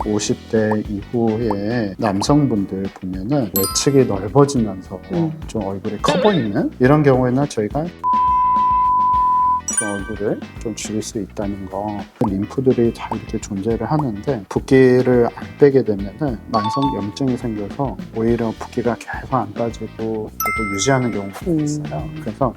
50대 이후에 남성분들 보면은 외측이 넓어지면서 좀 얼굴이 커 보이는 이런 경우에는 저희가 좀 얼굴을 좀 줄일 수 있다는 거. 림프들이 다 이렇게 존재를 하는데 붓기를 안 빼게 되면은 만성 염증이 생겨서 오히려 붓기가 계속 안 빠지고 계속 유지하는 경우가 있어요. 그래서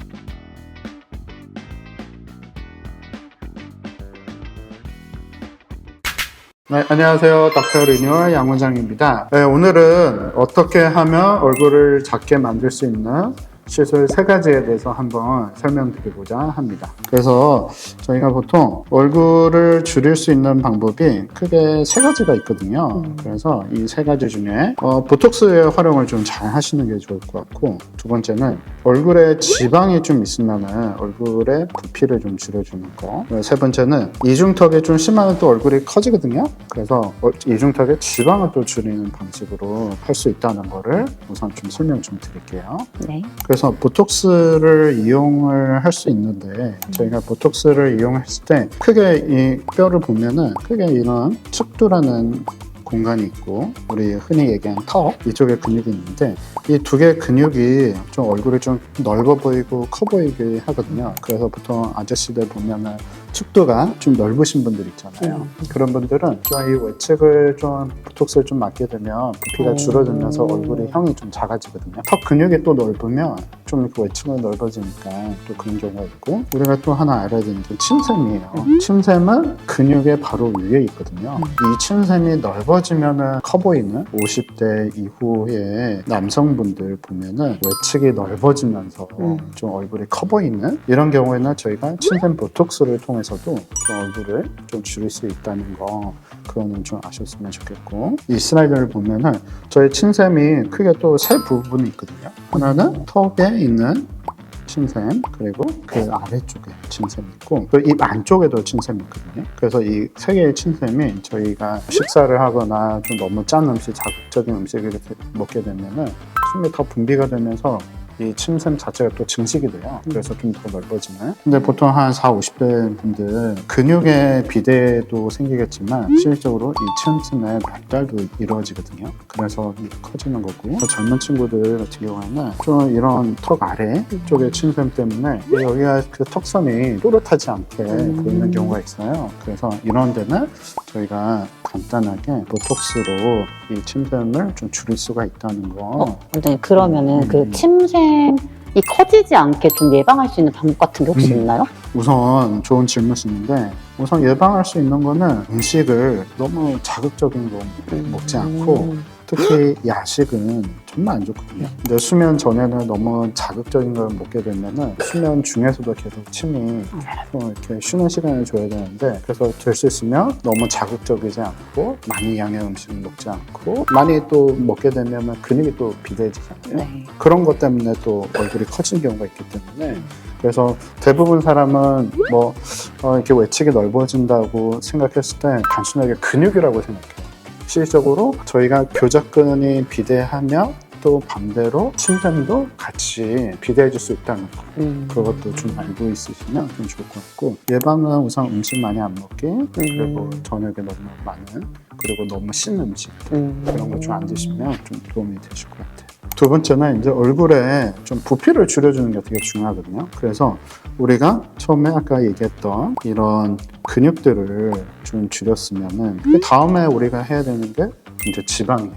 네, 안녕하세요. 닥터 리뉴얼 양 원장입니다. 네, 오늘은 어떻게 하면 얼굴을 작게 만들 수 있는 시술 3가지에 대해서 한번 설명드리고자 합니다. 그래서 저희가 보통 얼굴을 줄일 수 있는 방법이 크게 3가지가 있거든요. 그래서 이 3가지 중에 보톡스의 활용을 좀 잘 하시는 게 좋을 것 같고, 두 번째는 얼굴에 지방이 좀 있으면 얼굴에 부피를 좀 줄여주는 거, 세 번째는 이중턱이 좀 심하면 또 얼굴이 커지거든요. 그래서 이중턱에 지방을 또 줄이는 방식으로 할 수 있다는 거를 우선 좀 설명 좀 드릴게요. 네. 그래서 보톡스를 이용을 할 수 있는데, 저희가 보톡스를 이용했을 때 크게 이 뼈를 보면은 크게 이런 측두라는 공간이 있고, 우리 흔히 얘기하는 턱 이쪽에 근육이 있는데, 이 2개 근육이 좀 얼굴이 좀 넓어 보이고 커 보이게 하거든요. 그래서 보통 아저씨들 보면은 측두가 좀 넓으신 분들 있잖아요. 그런 분들은 좀 이 외측을 좀 보톡스를 좀 맞게 되면 부피가 줄어들면서 얼굴의 형이 좀 작아지거든요. 턱 근육이 또 넓으면 좀 이렇게 외측은 넓어지니까 또 그런 경우가 있고, 우리가 또 하나 알아야 되는 게 침샘이에요. 침샘은 근육의 바로 위에 있거든요. 이 침샘이 넓어지면은 커 보이는 50대 이후에 남성분들 보면은 외측이 넓어지면서 좀 얼굴이 커 보이는 이런 경우에는 저희가 침샘 보톡스를 통해서도 좀 얼굴을 좀 줄일 수 있다는 거, 그거는 좀 아셨으면 좋겠고, 이 슬라이드를 보면은 저희 침샘이 크게 또 3부분이 있거든요. 하나는 턱에 있는 침샘, 그리고 그 아래쪽에 침샘이 있고, 또 입 안쪽에도 침샘이 있거든요. 그래서 이 3개의 침샘이 저희가 식사를 하거나 좀 너무 짠 음식, 자극적인 음식을 먹게 되면은 숨이 더 분비가 되면서 이 침샘 자체가 또 증식이 돼요. 그래서 좀 더 넓어지는. 근데 보통 한 40, 50대 분들 근육의 비대도 생기겠지만 실질적으로 이 침샘의 발달도 이루어지거든요. 그래서 커지는 거고, 젊은 친구들 같은 경우에는 좀 이런 턱 아래 쪽의 침샘 때문에 여기가 그 턱선이 또렷하지 않게 보이는 경우가 있어요. 그래서 이런 데는 저희가 간단하게 보톡스로 이 침샘을 좀 줄일 수가 있다는 거. 원장님, 그러면은 그 침샘이 커지지 않게 좀 예방할 수 있는 방법 같은 게 혹시 있나요? 우선 좋은 질문이신데, 우선 예방할 수 있는 거는 음식을 너무 자극적인 거 먹지 않고, 특히 야식은 정말 안 좋거든요. 근데 수면 전에는 너무 자극적인 걸 먹게 되면은 수면 중에서도 계속 침이 계속 이렇게 쉬는 시간을 줘야 되는데, 그래서 될 수 있으면 너무 자극적이지 않고 많이 양의 음식을 먹지 않고, 많이 또 먹게 되면 근육이 또 비대해지잖아요. 네. 그런 것 때문에 또 얼굴이 커진 경우가 있기 때문에, 그래서 대부분 사람은 뭐 이렇게 외측이 넓어진다고 생각했을 때 단순하게 근육이라고 생각해요. 실질적으로 저희가 교작근이 비대하면 또 반대로 침샘도 같이 비대해질 수 있다는 거, 그것도 좀 알고 있으시면 좀 좋을 것 같고, 예방은 우선 음식 많이 안 먹기, 그리고 저녁에 너무 많은, 그리고 너무 신 음식 그런 거 좀 안 드시면 좀 도움이 되실 것 같아요. 두 번째는 이제 얼굴에 좀 부피를 줄여주는 게 되게 중요하거든요. 그래서 우리가 처음에 아까 얘기했던 이런 근육들을 좀 줄였으면은 그 다음에 우리가 해야 되는 게 이제 지방이에요.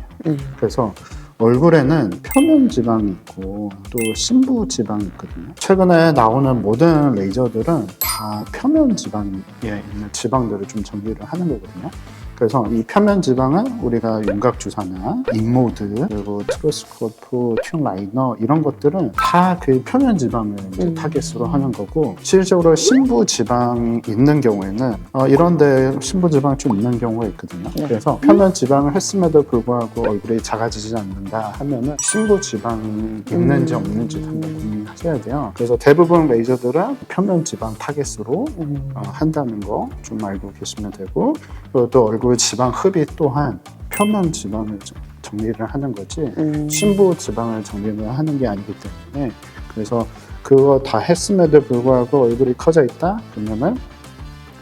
그래서 얼굴에는 표면 지방이 있고 또 심부 지방이 있거든요. 최근에 나오는 모든 레이저들은 다 표면 지방에 있는 지방들을 좀 정리를 하는 거거든요. 그래서 이 표면 지방은 우리가 윤곽 주사나 인모드, 그리고 트루스코프, 튠 라이너 이런 것들은 다 그 표면 지방을 이제 타겟으로 하는 거고, 실질적으로 심부 지방이 있는 경우에는 이런데 심부 지방이 좀 있는 경우가 있거든요. 그래서 표면 지방을 했음에도 불구하고 얼굴이 작아지지 않는다 하면은 심부 지방이 있는지 없는지 한번 고민하셔야 돼요. 그래서 대부분 레이저들은 표면 지방 타겟으로 한다는 거 좀 알고 계시면 되고, 그리고 또 얼굴 지방 흡입 또한 표면 지방을 정리를 하는 거지 심부 지방을 정리를 하는 게 아니기 때문에, 그래서 그거 다 했음에도 불구하고 얼굴이 커져 있다 그러면은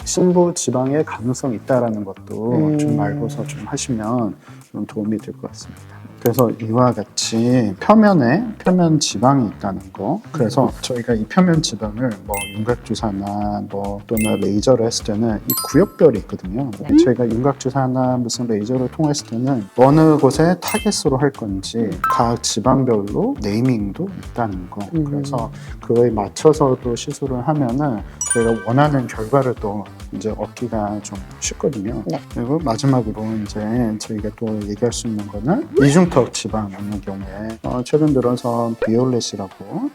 심부 지방의 가능성이 있다라는 것도 좀 알고서 좀 하시면 좀 도움이 될 것 같습니다. 그래서 이와 같이 표면 지방이 있다는 거. 그래서 저희가 이 표면 지방을 뭐 윤곽주사나 뭐 또는 레이저를 했을 때는 이 구역별이 있거든요. 저희가 윤곽주사나 무슨 레이저를 통했을 때는 어느 곳에 타겟으로 할 건지 각 지방별로 네이밍도 있다는 거. 그래서 그거에 맞춰서도 시술을 하면은 저희가 원하는 결과를 또 이제 얻기가 좀 쉽거든요. 네. 그리고 마지막으로 이제 저희가 또 얘기할 수 있는 거는 이중턱 지방 있는 경우에 최근 들어서 비올렛이라고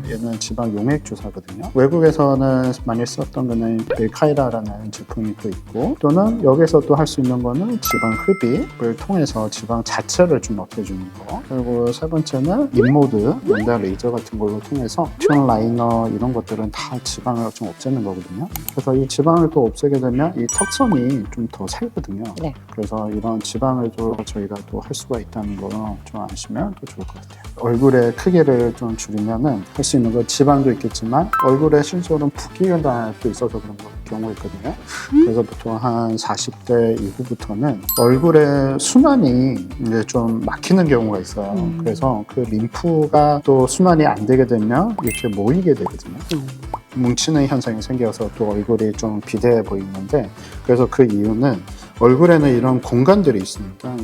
얘는 지방 용액 주사거든요. 외국에서는 많이 썼던 거는 벨카이라라는 제품이 또 있고 또는 여기서 또 할 수 있는 거는 지방 흡입을 통해서 지방 자체를 좀 없애주는 거. 그리고 세 번째는 인모드, 연달 레이저 같은 걸로 통해서 튠 라이너 이런 것들은 다 지방을 좀 없애는 거거든요. 그래서 이 지방을 또 없애게 되면 이 턱선이 좀 더 살거든요. 네. 그래서 이런 지방을 또 저희가 또 할 수가 있다는 거 좀 아시면 또 좋을 것 같아요. 얼굴의 크기를 좀 줄이면은 할 수 있는 거 지방도 있겠지만 얼굴에 실제로는 붓기가 또 있어서 그런 경우가 있거든요. 그래서 보통 한 40대 이후부터는 얼굴에 순환이 이제 좀 막히는 경우가 있어요. 그래서 그 림프가 또 순환이 안 되게 되면 이렇게 모이게 되거든요. 뭉치는 현상이 생겨서 또 얼굴이 좀 비대해 보이는데 그래서 그 이유는 얼굴에는 이런 공간들이 있습니다.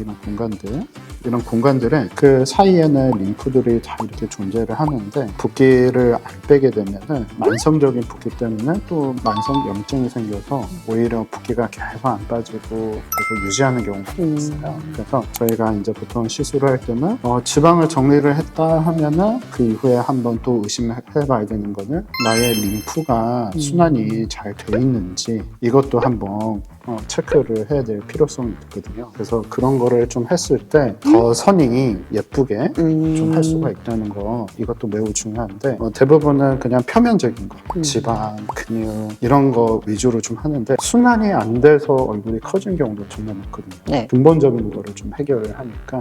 이런 공간들에 그 사이에는 림프들이 다 이렇게 존재를 하는데 붓기를 안 빼게 되면은 만성적인 붓기 때문에 또 만성 염증이 생겨서 오히려 붓기가 계속 안 빠지고 계속 유지하는 경우가 있어요. 그래서 저희가 이제 보통 시술을 할 때는 지방을 정리를 했다 하면은 그 이후에 한번 또 의심해봐야 되는 거는 나의 림프가 순환이 잘 돼 있는지 이것도 한번 체크를 해야 될 필요성이 있거든요. 그래서 그런 거를 좀 했을 때 더 선이 예쁘게 좀 할 수가 있다는 거 이것도 매우 중요한데 대부분은 그냥 표면적인 거 지방, 근육 이런 거 위주로 좀 하는데 순환이 안 돼서 얼굴이 커진 경우도 정말 많거든요. 네. 근본적인 거를 좀 해결을 하니까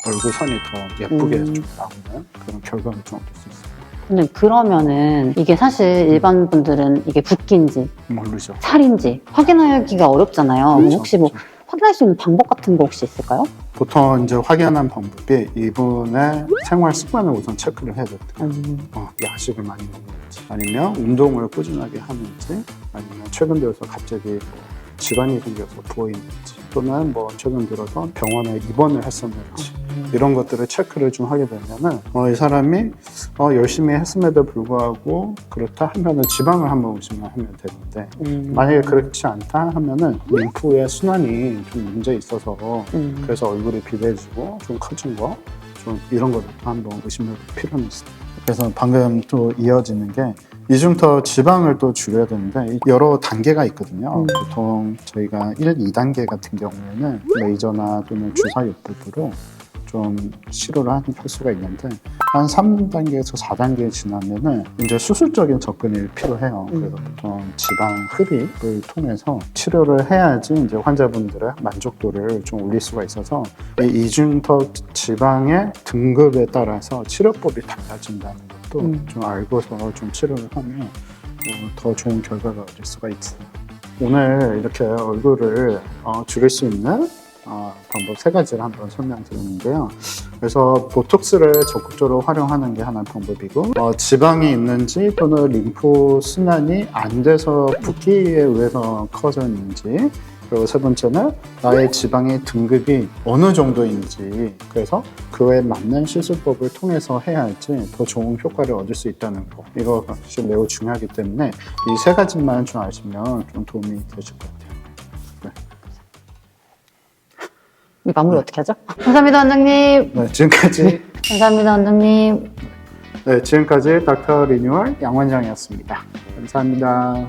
얼굴 선이 더 예쁘게 좀 나오는 그런 결과를 좀 얻을 수 있어요. 근데 그러면은 이게 사실 일반 분들은 이게 붓기인지 모르죠. 살인지 확인하기가 어렵잖아요. 그렇죠, 혹시 뭐 그렇죠. 확인할 수 있는 방법 같은 거 혹시 있을까요? 보통 이제 확인하는 방법이 이분의 생활 습관을 우선 체크를 해야 돼요. 야식을 많이 먹는지, 아니면 운동을 꾸준하게 하는지, 아니면 최근 들어서 갑자기 뭐 질환이 생겨서 부어 있는지, 또는 뭐 최근 들어서 병원에 입원을 했었는지 이런 것들을 체크를 좀 하게 되면은 이 사람이 열심히 했음에도 불구하고 그렇다 하면은 지방을 한번 의심을 하면 되는데 만약에 그렇지 않다 하면은 림프의 순환이 좀 문제 있어서 그래서 얼굴이 비대해지고 좀 커진 거 좀 이런 것도 한번 의심해 볼 필요는 있어요. 그래서 방금 또 이어지는 게 이중턱 지방을 또 줄여야 되는데 여러 단계가 있거든요. 보통 저희가 1, 2단계 같은 경우에는 레이저나 또는 주사요법으로 좀 치료를 할 수가 있는데 한 3단계에서 4단계 지나면은 이제 수술적인 접근이 필요해요. 그래서 보통 지방 흡입을 통해서 치료를 해야지 이제 환자분들의 만족도를 좀 올릴 수가 있어서 이 이중턱 지방의 등급에 따라서 치료법이 달라진다는 것도 좀 알고서 좀 치료를 하면 더 좋은 결과가 얻을 수가 있어요. 오늘 이렇게 얼굴을 줄일 수 있는 방법 3가지를 한번 설명드렸는데요. 그래서 보톡스를 적극적으로 활용하는 게 하나의 방법이고 지방이 있는지 또는 림프 순환이 안 돼서 붓기에 의해서 커졌는지, 그리고 세 번째는 나의 지방의 등급이 어느 정도인지, 그래서 그에 맞는 시술법을 통해서 해야지 더 좋은 효과를 얻을 수 있다는 거, 이거 사실 매우 중요하기 때문에 이 3가지만 좀 아시면 좀 도움이 되실 것 같아요. 이 마무리 어떻게 하죠? 감사합니다, 원장님. 네, 지금까지 감사합니다, 원장님. 지금까지 닥터 리뉴얼 양원장이었습니다. 감사합니다.